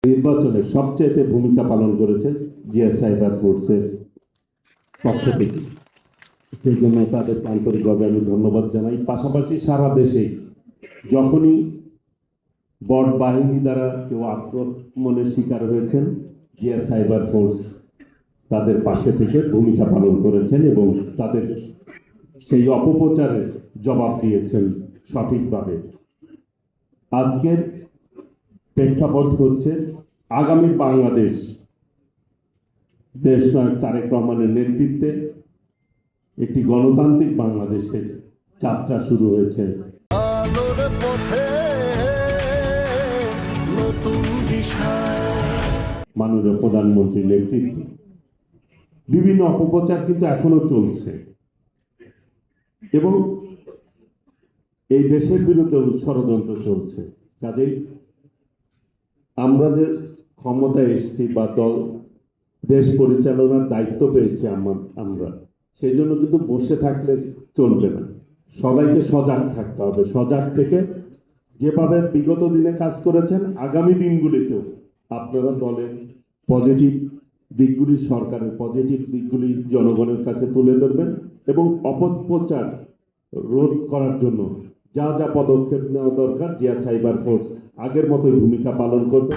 নির্বাচনে সবচেয়ে ভূমিকা পালন করেছে জিয়া সাইবার ফোর্সের পক্ষ থেকে। সেই জন্য তাদের আন্তরিকভাবে আমি ধন্যবাদ জানাই। পাশাপাশি সারা দেশে যখনই বট বাহিনী দ্বারা কেউ আক্রমণের শিকার হয়েছেন, জিয়া সাইবার ফোর্স তাদের পাশে থেকে ভূমিকা পালন করেছেন এবং তাদের সেই অপপ্রচারের জবাব দিয়েছেন সঠিকভাবে। আজকের প্রেক্ষাপট হচ্ছে আগামী বাংলাদেশ দেশনায়ক তারেক রহমানের নেতৃত্বে একটি গণতান্ত্রিক বাংলাদেশের যাত্রা শুরু হয়েছে। মাননীয় প্রধানমন্ত্রীর নেতৃত্বে বিভিন্ন অপপ্রচার কিন্তু এখনো চলছে এবং এই দেশের বিরুদ্ধে ষড়যন্ত্র চলছে। কাজেই আমরা যে ক্ষমতায় এসেছি বা দেশ পরিচালনার দায়িত্ব পেয়েছি আমরা সেই জন্য কিন্তু বসে থাকলে চলবে না, সবাইকে সজাগ থাকতে হবে। সজাগ থেকে যেভাবে বিগত দিনে কাজ করেছেন আগামী দিনগুলিতেও আপনারা দলের পজিটিভ দিকগুলি, সরকারের পজিটিভ দিকগুলি জনগণের কাছে তুলে ধরবেন এবং অপপ্রচার রোধ করার জন্য যা যা পদক্ষেপ নেওয়া দরকার জিয়া সাইবার ফোর্স আগের মতোই ভূমিকা পালন করবে।